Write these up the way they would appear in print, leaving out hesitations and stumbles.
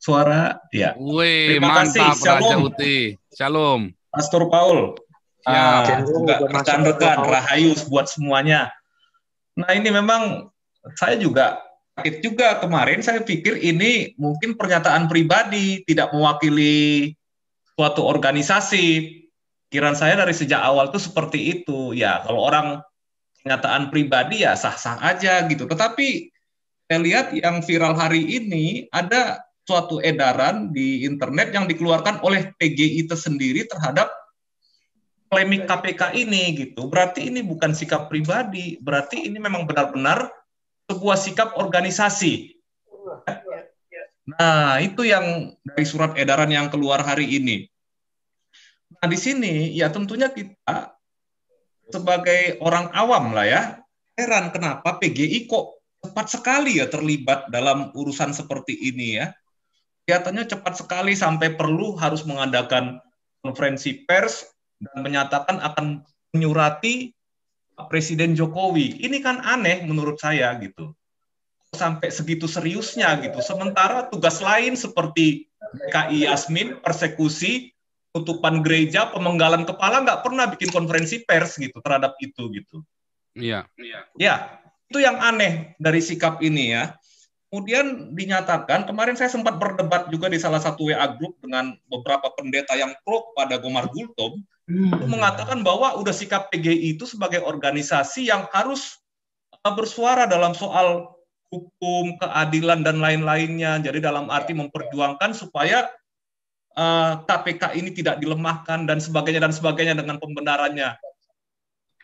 suara? Ya. Wih, Terima kasih. mantap Raja Shalom, Uti. Shalom. Pastor Paul. Siap. Juga rekan-rekan, rahayu buat semuanya. Nah, ini memang saya juga kaget juga kemarin. Saya pikir ini mungkin pernyataan pribadi, tidak mewakili suatu organisasi. Kiraan saya dari sejak awal tuh seperti itu. Ya, kalau orang pernyataan pribadi ya sah-sah aja gitu. Tetapi saya lihat yang viral hari ini ada suatu edaran di internet yang dikeluarkan oleh PGI itu sendiri terhadap polemik KPK ini gitu. Berarti ini bukan sikap pribadi, berarti ini memang benar-benar sebuah sikap organisasi. Nah, itu yang dari surat edaran yang keluar hari ini. Nah, di sini ya tentunya kita sebagai orang awam lah ya, heran kenapa PGI kok cepat sekali ya terlibat dalam urusan seperti ini ya. Kelihatannya cepat sekali sampai perlu harus mengadakan konferensi pers dan menyatakan akan menyurati Presiden Jokowi. Ini kan aneh menurut saya gitu. Sampai segitu seriusnya gitu. Sementara tugas lain seperti DKI Yasmin, persekusi, tutupan gereja, pemenggalan kepala nggak pernah bikin konferensi pers gitu terhadap itu gitu. Iya. Ya, itu yang aneh dari sikap ini ya. Kemudian dinyatakan, kemarin saya sempat berdebat juga di salah satu WA group dengan beberapa pendeta yang pro pada Gomar Gultom, itu mengatakan bahwa udah sikap PGI itu sebagai organisasi yang harus bersuara dalam soal hukum, keadilan, dan lain-lainnya. Jadi dalam arti memperjuangkan supaya KPK ini tidak dilemahkan dan sebagainya dengan pembenarannya.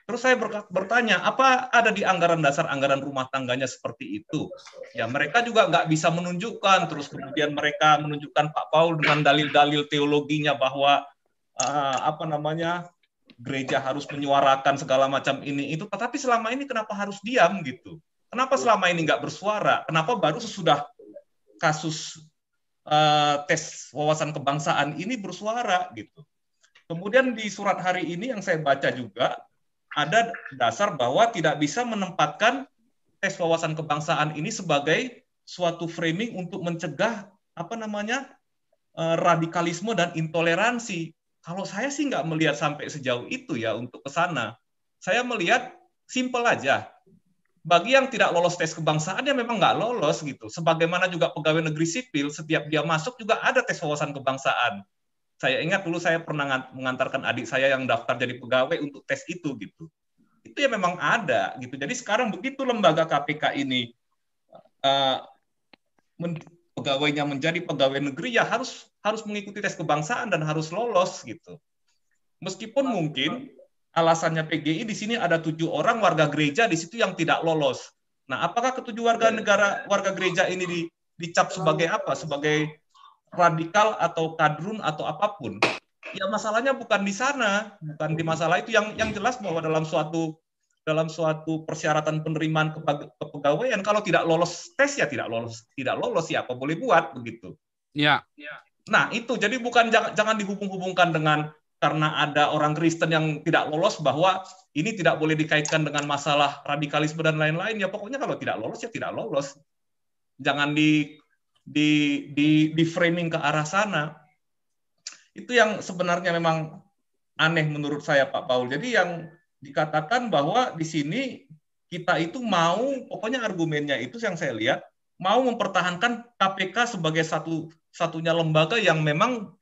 Terus saya bertanya, apa ada di anggaran dasar anggaran rumah tangganya seperti itu? Ya mereka juga nggak bisa menunjukkan. Terus kemudian mereka menunjukkan Pak Paul dengan dalil-dalil teologinya bahwa gereja harus menyuarakan segala macam ini itu. Tetapi selama ini kenapa harus diam gitu? Kenapa selama ini nggak bersuara? Kenapa baru sesudah kasus tes wawasan kebangsaan ini bersuara gitu? Kemudian di surat hari ini yang saya baca juga ada dasar bahwa tidak bisa menempatkan tes wawasan kebangsaan ini sebagai suatu framing untuk mencegah radikalisme dan intoleransi. Kalau saya sih nggak melihat sampai sejauh itu ya untuk ke sana. Saya melihat simpel aja. Bagi yang tidak lolos tes kebangsaan ya memang nggak lolos gitu. Sebagaimana juga pegawai negeri sipil, setiap dia masuk juga ada tes wawasan kebangsaan. Saya ingat dulu saya pernah mengantarkan adik saya yang daftar jadi pegawai untuk tes itu gitu. Itu ya memang ada gitu. Jadi sekarang begitu lembaga KPK ini pegawainya menjadi pegawai negeri ya harus mengikuti tes kebangsaan dan harus lolos gitu. Meskipun mungkin alasannya PGI di sini ada 7 orang warga gereja di situ yang tidak lolos. Nah, apakah ketujuh warga gereja ini dicap sebagai apa? Sebagai radikal atau kadrun atau apapun? Ya masalahnya bukan di sana, bukan di masalah itu. Yang jelas bahwa dalam suatu persyaratan penerimaan kepegawaian kalau tidak lolos tes ya tidak lolos ya apa boleh buat begitu. Ya. Nah itu jadi bukan jangan dihubung-hubungkan dengan karena ada orang Kristen yang tidak lolos bahwa ini tidak boleh dikaitkan dengan masalah radikalisme dan lain-lain. Ya pokoknya kalau tidak lolos ya tidak lolos. Jangan di framing ke arah sana. Itu yang sebenarnya memang aneh menurut saya Pak Paul. Jadi yang dikatakan bahwa di sini kita itu mau, pokoknya argumennya itu yang saya lihat, mau mempertahankan KPK sebagai satunya lembaga yang memang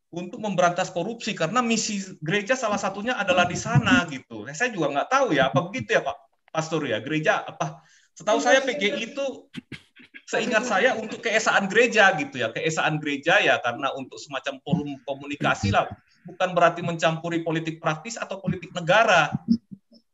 untuk memberantas korupsi karena misi gereja salah satunya adalah di sana gitu. Saya juga nggak tahu ya apa begitu ya Pak Pastor ya gereja apa. Setahu saya PGI itu seingat saya untuk keesaan gereja gitu ya, keesaan gereja ya karena untuk semacam forum komunikasi lah, bukan berarti mencampuri politik praktis atau politik negara.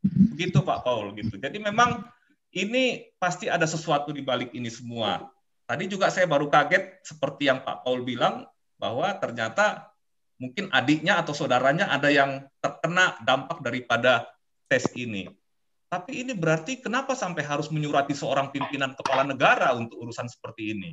Begitu Pak Paul gitu. Jadi memang ini pasti ada sesuatu di balik ini semua. Tadi juga saya baru kaget seperti yang Pak Paul bilang bahwa ternyata mungkin adiknya atau saudaranya ada yang terkena dampak daripada tes ini. Tapi ini berarti kenapa sampai harus menyurati seorang pimpinan kepala negara untuk urusan seperti ini?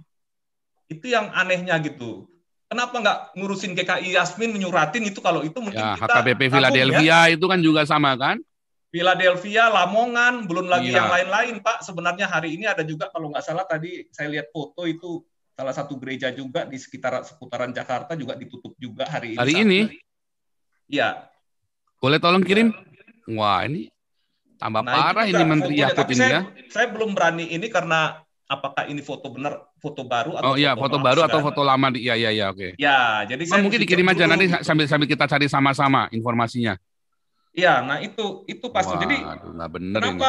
Itu yang anehnya gitu. Kenapa nggak ngurusin GKI Yasmin menyuratin itu kalau itu mungkin Ya, kita HKBP Philadelphia ya. itu kan juga sama kan? Philadelphia, Lamongan, belum lagi yang Iya. lain-lain, Pak. Sebenarnya hari ini ada juga, kalau nggak salah tadi saya lihat foto itu, salah satu gereja juga di seputaran Jakarta juga ditutup juga hari ini Hari ini, satu. Iya. boleh tolong kirim? Wah, ini tambah Nah itu parah ini juga Menteri fotonya, Yakut tapi ini ya. saya belum berani ini karena apakah ini foto benar, foto baru Oh atau iya, foto foto hoax baru atau kan? foto lama? Iya, iya, iya, oke. Ya, jadi Bang, saya mungkin mesti cek dikirim aja dulu nanti gitu. sambil kita cari sama-sama informasinya. Iya, nah itu Pastor. Jadi Waduh, nggak bener ini.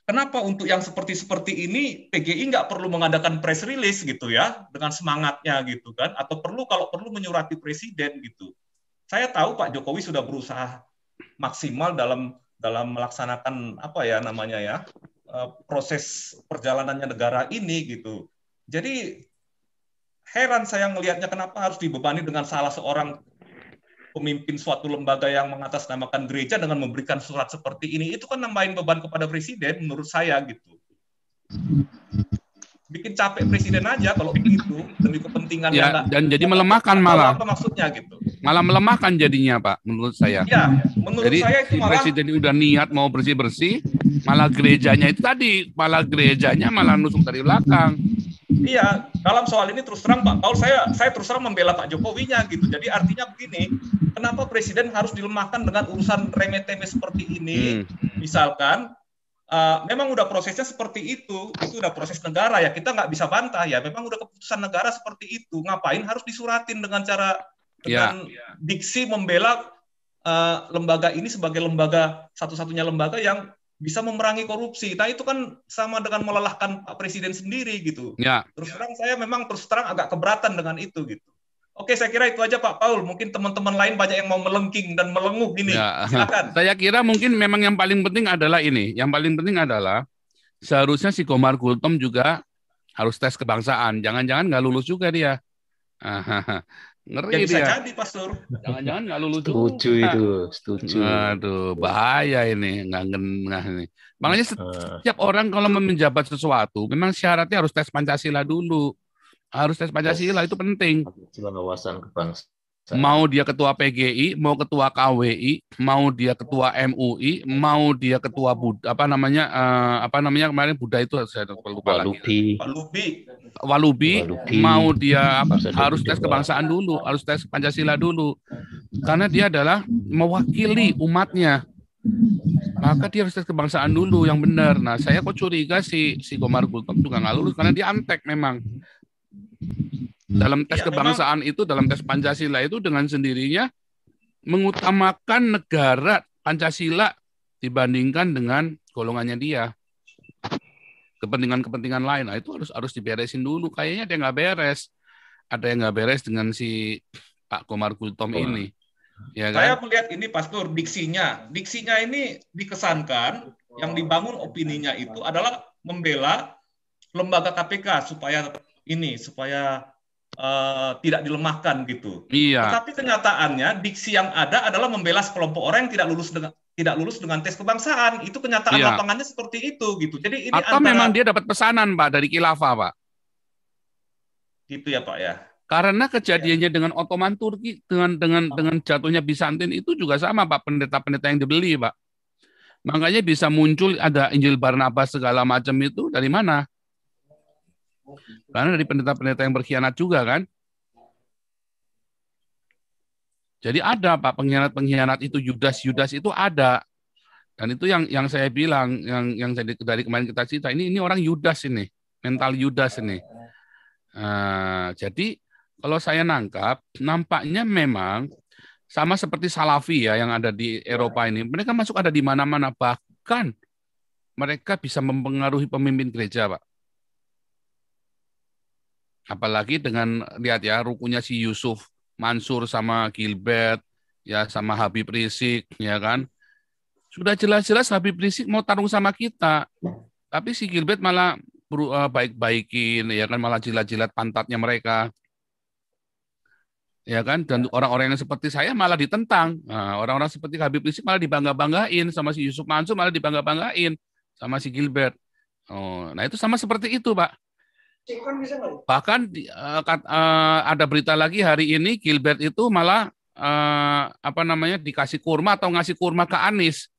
kenapa untuk yang seperti ini PGI nggak perlu mengadakan press release gitu ya dengan semangatnya gitu kan? Atau kalau perlu menyurati presiden gitu. Saya tahu Pak Jokowi sudah berusaha maksimal dalam melaksanakan apa ya namanya ya proses perjalanannya negara ini gitu. Jadi heran saya ngelihatnya kenapa harus dibebani dengan salah seorang pemimpin suatu lembaga yang mengatasnamakan gereja dengan memberikan surat seperti ini. Itu kan nambahin beban kepada presiden menurut saya gitu. Bikin capek presiden aja kalau begitu demi kepentingan yang Ya, dan jadi melemahkan tahu malah. apa maksudnya gitu. Malah melemahkan jadinya, Pak, menurut saya. Ya, menurut Jadi saya itu si presiden udah niat mau bersih-bersih, malah gerejanya itu tadi, malah gerejanya malah nusuk dari belakang. Iya, dalam soal ini terus terang Pak Paul, saya terus terang membela Pak Jokowinya gitu. Jadi artinya begini, kenapa presiden harus dilemahkan dengan urusan remeh-temeh seperti ini? Misalkan memang udah prosesnya seperti itu udah proses negara ya, kita nggak bisa bantah ya, memang udah keputusan negara seperti itu, ngapain harus disuratin dengan diksi membela lembaga ini sebagai satu-satunya lembaga yang bisa memerangi korupsi. Nah itu kan sama dengan melelahkan Pak Presiden sendiri gitu. Ya. Terus terang saya memang agak keberatan dengan itu gitu. Oke, saya kira itu aja Pak Paul. Mungkin teman-teman lain banyak yang mau melengking dan melenguh gini. Ya. Silakan. Saya kira mungkin memang yang paling penting adalah ini. Yang paling penting adalah seharusnya si Komar Gultom juga harus tes kebangsaan. Jangan-jangan nggak lulus juga dia. Ngeri ya bisa dia. Jadi, Pastor. Jangan-jangan nggak lulus setuju juga. Itu, setuju. Aduh, bahaya ini. Nggak ini. Makanya setiap orang kalau menjabat sesuatu, memang syaratnya harus tes Pancasila dulu. Harus tes Pancasila, itu penting. Wawasan kebangsaan. Mau dia ketua PGI, mau ketua KWI, mau dia ketua MUI, mau dia ketua kemarin Buddha itu saya lupa lagi. Walubi, mau dia harus tes kebangsaan dulu, harus tes Pancasila dulu. Karena dia adalah mewakili umatnya. Maka dia harus tes kebangsaan dulu yang benar. Nah, saya kok curiga si Komar Gultom juga nggak lulus karena dia antek memang. Dalam tes kebangsaan itu, dalam tes Pancasila itu dengan sendirinya mengutamakan negara Pancasila dibandingkan dengan golongannya dia. Kepentingan-kepentingan lain, nah itu harus diberesin dulu. Kayaknya dia nggak beres. Ada yang nggak beres dengan si Pak Komar Gultom ini. Ya kan? Saya melihat ini Pastor, diksinya ini dikesankan yang dibangun opininya itu adalah membela lembaga KPK supaya tidak dilemahkan gitu. Iya. Tetapi kenyataannya diksi yang ada adalah membela sekelompok orang yang tidak lulus dengan tes kebangsaan. Itu kenyataan lapangannya seperti itu gitu. Jadi ini atau memang dia dapat pesanan Pak dari khilafah Pak. Gitu ya Pak ya. Karena kejadiannya dengan Ottoman Turki dengan jatuhnya Bizantin itu juga sama Pak, pendeta-pendeta yang dibeli Pak. Makanya bisa muncul ada Injil Barnabas segala macam itu dari mana? Karena dari pendeta-pendeta yang berkhianat juga kan. Jadi ada Pak pengkhianat-pengkhianat itu, Yudas itu ada. Dan itu yang saya bilang, yang dari kemarin kita cerita, ini orang Yudas ini, mental Yudas ini. Jadi kalau saya nangkap, nampaknya memang sama seperti Salafi ya yang ada di Eropa ini. Mereka masuk ada di mana-mana, bahkan mereka bisa mempengaruhi pemimpin gereja Pak. Apalagi dengan lihat ya rukunya si Yusuf Mansur sama Gilbert ya sama Habib Rizik ya kan. Sudah jelas-jelas Habib Rizik mau tarung sama kita. Tapi si Gilbert malah baik-baikin ya kan, malah jilat-jilat pantatnya mereka. Ya kan, dan orang-orang yang seperti saya malah ditentang. Nah, orang-orang seperti Habib Rizik malah dibangga-banggain, sama si Yusuf Mansur malah dibangga-banggain sama si Gilbert. Nah itu sama seperti itu, Pak. Bahkan ada berita lagi hari ini Gilbert itu malah dikasih kurma atau ngasih kurma ke Anies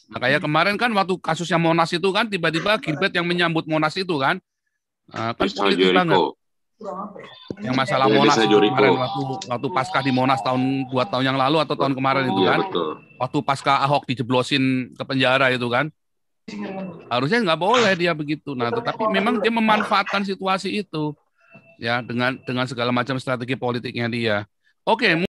Nah, kayak kemarin kan waktu kasusnya Monas itu kan tiba-tiba Gilbert yang menyambut Monas itu kan, kan politis banget. Yang masalah Monas kemarin waktu pasca di Monas 2 tahun yang lalu atau tahun kemarin itu kan, waktu pasca Ahok dijeblosin ke penjara itu kan, harusnya nggak boleh dia begitu. Nah, tetapi memang dia memanfaatkan situasi itu ya dengan segala macam strategi politiknya dia. Oke.